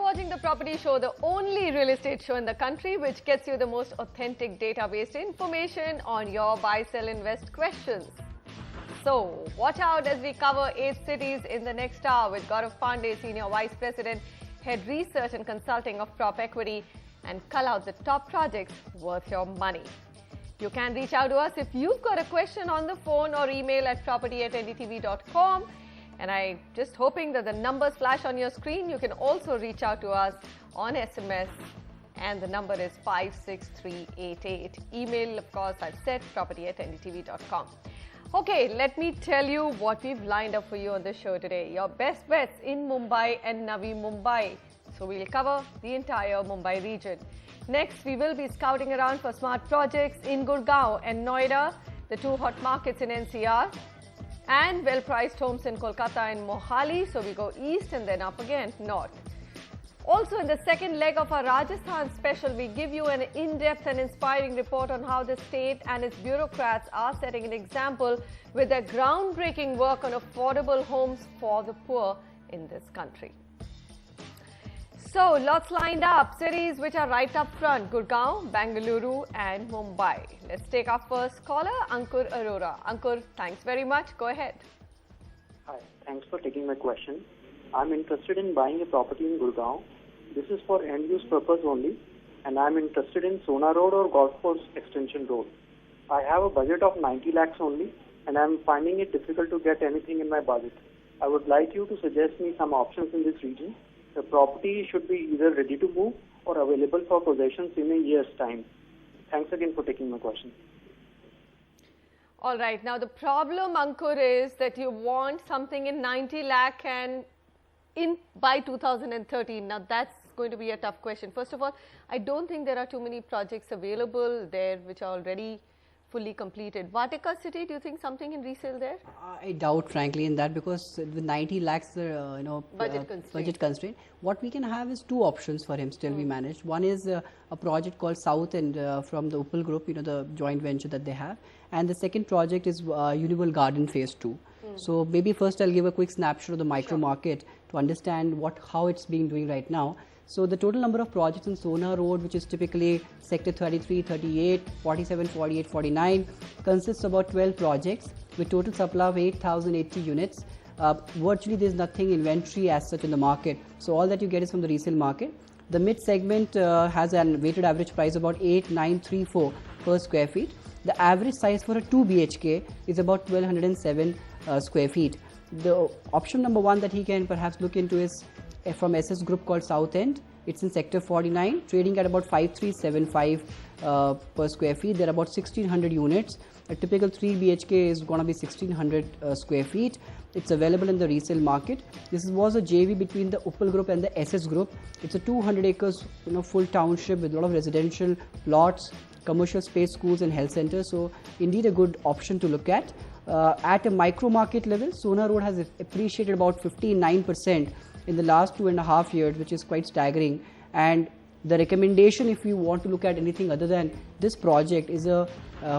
watching The Property Show, the only real estate show in the country which gets you the most authentic database information on your buy, sell, invest questions. So, watch out as we cover 8 cities in the next hour with Gaurav Pandey, Senior Vice President, Head Research and Consulting of Prop Equity, and cull out the top projects worth your money. You can reach out to us if you've got a question on the phone or email at property@ndtv.com. And I'm just hoping that the numbers flash on your screen. You can also reach out to us on SMS, and the number is 56388. Email, of course, I've said, property@ndtv.com. Okay, let me tell you what we've lined up for you on the show today. Your best bets in Mumbai and Navi Mumbai. So we'll cover the entire Mumbai region. Next, we will be scouting around for smart projects in Gurgaon and Noida, the 2 hot markets in NCR, and well-priced homes in Kolkata and Mohali. So we go east and then up again, north. Also, in the second leg of our Rajasthan special, we give you an in-depth and inspiring report on how the state and its bureaucrats are setting an example with their groundbreaking work on affordable homes for the poor in this country. So, lots lined up. Cities which are right up front: Gurgaon, Bengaluru and Mumbai. Let's take our first caller, Ankur Arora. Ankur, thanks very much. Go ahead. Hi, thanks for taking my question. I'm interested in buying a property in Gurgaon. This is for end-use purpose only, and I'm interested in Sona Road or Golf Course Extension Road. I have a budget of 90 lakhs only, and I'm finding it difficult to get anything in my budget. I would like you to suggest me some options in this region. The property should be either ready to move or available for possessions in a year's time. Thanks again for taking my question. All right. Now, the problem, Ankur, is that you want something in 90 lakh and by 2013. Now, that's going to be a tough question. First of all, I don't think there are too many projects available there which are already fully completed. Vatika City, do you think something in resale there? I doubt, frankly, in that, because with 90 lakhs, budget constraint. What we can have is 2 options for him still we managed. One is a project called South and from the Uppal Group, the joint venture that they have. And the second project is Unival Garden Phase 2. So maybe first I'll give a quick snapshot of the micro market to understand how it's being doing right now. So the total number of projects in Sona Road, which is typically sector 33, 38, 47, 48, 49, consists of about 12 projects with total supply of 8,080 units. Virtually there's nothing inventory as such in the market. So all that you get is from the resale market. The mid segment has a weighted average price of about 8,934 per square feet. The average size for a 2 BHK is about 1,207 square feet. The option number 1 that he can perhaps look into is from SS Group called South End. It's in sector 49, trading at about 5,375 per square feet. There are about 1,600 units. A typical 3 BHK is going to be 1,600 square feet. It's available in the resale market. This was a JV between the Uppal Group and the SS Group. It's a 200 acres, full township with a lot of residential plots, commercial space, schools and health centers. So indeed a good option to look at. At a micro market level, Sona Road has appreciated about 59% in the last 2.5 years, which is quite staggering. And the recommendation, if you want to look at anything other than this project, is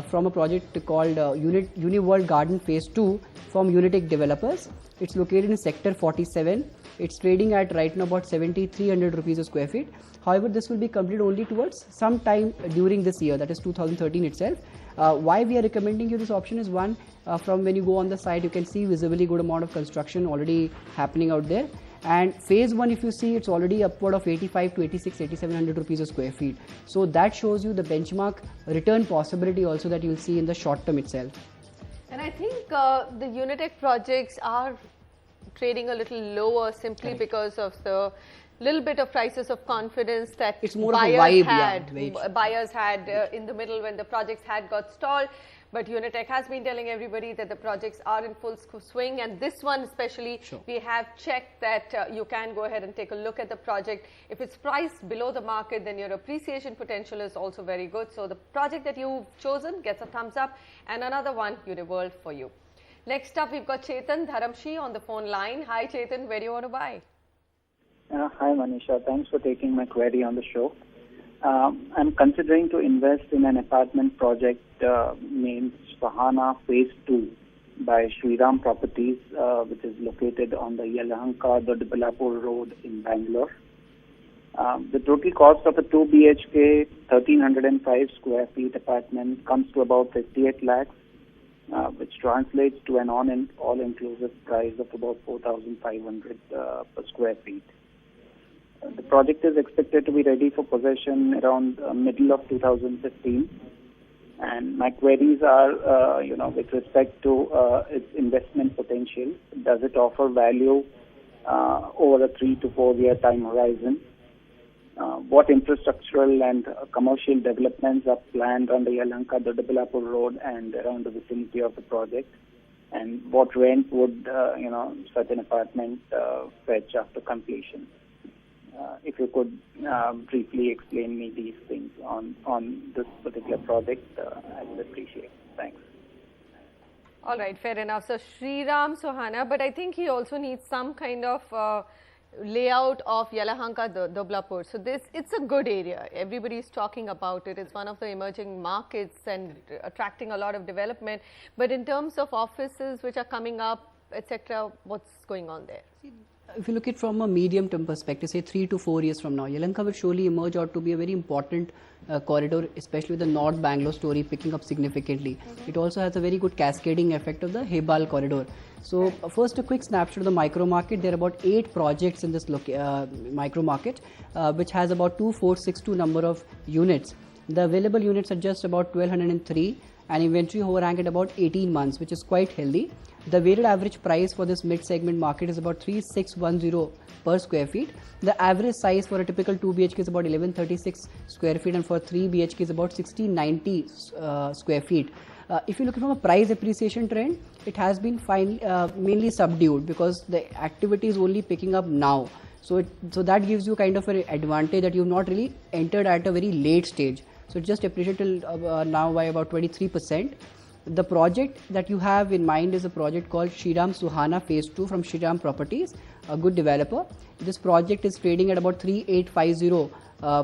from a project called Uniworld Garden Phase 2 from Unitech Developers. It's located in sector 47. It's trading at right now about 7,300 rupees a square feet. However, this will be completed only towards some time during this year, that is 2013 itself. Why we are recommending you this option is, one, from when you go on the site, you can see visibly good amount of construction already happening out there. And phase 1, if you see, it's already upward of 85 to 86, 8,700 rupees a square feet. So that shows you the benchmark return possibility also that you'll see in the short term itself. And I think the Unitech projects are trading a little lower simply because of the little bit of crisis of confidence that it's more buyers had in the middle when the projects had got stalled. But Unitech has been telling everybody that the projects are in full swing, and this one especially, we have checked that you can go ahead and take a look at the project. If it's priced below the market, then your appreciation potential is also very good. So the project that you've chosen gets a thumbs up, and another one, Uniworld, for you. Next up, we've got Chetan Dharamshi on the phone line. Hi Chetan, where do you want to buy? Hi Manisha, thanks for taking my query on the show. I'm considering to invest in an apartment project named Swahana Phase 2 by Shriram Properties, which is located on the Yelahanka, the Dodiballapur Road in Bangalore. The total cost of a 2 BHK, 1305 square feet apartment comes to about 58 lakhs, which translates to an all-inclusive price of about 4,500 per square feet. The project is expected to be ready for possession around middle of 2015. And my queries are, with respect to its investment potential. Does it offer value over a 3 to 4 year time horizon? What infrastructural and commercial developments are planned on the Yelahanka-Doddaballapur road and around the vicinity of the project? And what rent would, such an apartment fetch after completion? If you could briefly explain me these things on this particular project, I would appreciate it. Thanks. All right, fair enough. So, Sriram Sohana, but I think he also needs some kind of layout of Yelahanka-Doddaballapur. So, it's a good area. Everybody is talking about it. It's one of the emerging markets and attracting a lot of development. But in terms of offices which are coming up, etc., what's going on there? If you look at from a medium-term perspective, say 3 to 4 years from now, Yelahanka will surely emerge out to be a very important corridor, especially with the North Bangalore story picking up significantly. It also has a very good cascading effect of the Hebal corridor. So, first a quick snapshot of the micro market. There are about 8 projects in this micro market, which has about 2462 number of units. The available units are just about 1203 and inventory overhang at about 18 months, which is quite healthy. The weighted average price for this mid-segment market is about 3610 per square feet. The average size for a typical 2 BHK is about 1136 square feet and for 3 BHK is about 1690 square feet. If you look from a price appreciation trend, it has been mainly subdued because the activity is only picking up now. So that gives you kind of an advantage that you have not really entered at a very late stage. So just appreciated now by about 23%. The project that you have in mind is a project called Sriram Sohana Phase 2 from Sriram Properties, a good developer. This project is trading at about 3850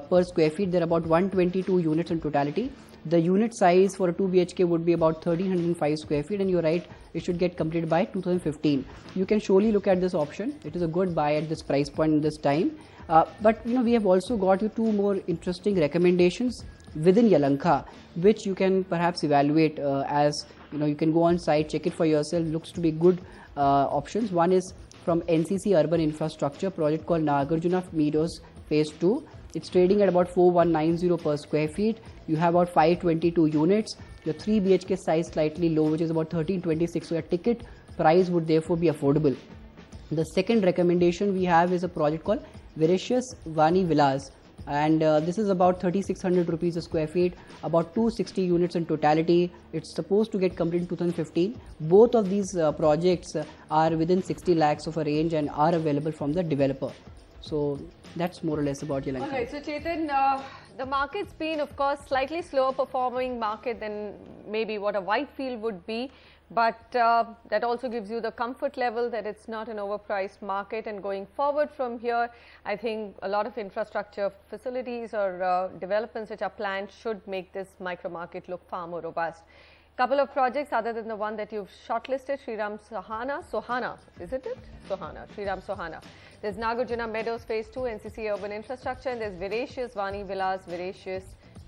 per square feet. There are about 122 units in totality. The unit size for a 2 BHK would be about 1305 square feet, and you're right, it should get completed by 2015. You can surely look at this option. It is a good buy at this price point in this time. But we have also got you 2 more interesting recommendations within Yelahanka, which you can perhaps evaluate as you can go on site, check it for yourself. Looks to be good options. One is from NCC Urban Infrastructure, project called Nagarjuna Meadows Phase 2. It's trading at about 4190 per square feet. You have about 522 units. Your 3 BHK size slightly low, which is about 1326. So your ticket price would therefore be affordable. The second recommendation we have is a project called Veracious Vani Villas. And this is about 3600 rupees a square feet, about 260 units in totality. It's supposed to get completed in 2015. Both of these projects are within 60 lakhs of a range and are available from the developer. So that's more or less about Yelahanka. Alright, so Chetan, the market's been of course slightly slower performing market than maybe what a Whitefield would be. But that also gives you the comfort level that it's not an overpriced market, and going forward from here, I think a lot of infrastructure facilities or developments which are planned should make this micro market look far more robust. Couple of projects other than the one that you've shortlisted, Sriram Sohana, isn't it? Sriram Sohana. There's Nagarjuna Meadows Phase 2, NCC Urban Infrastructure, and there's Veracious Vani Villas, Veracious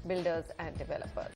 Builders and Developers.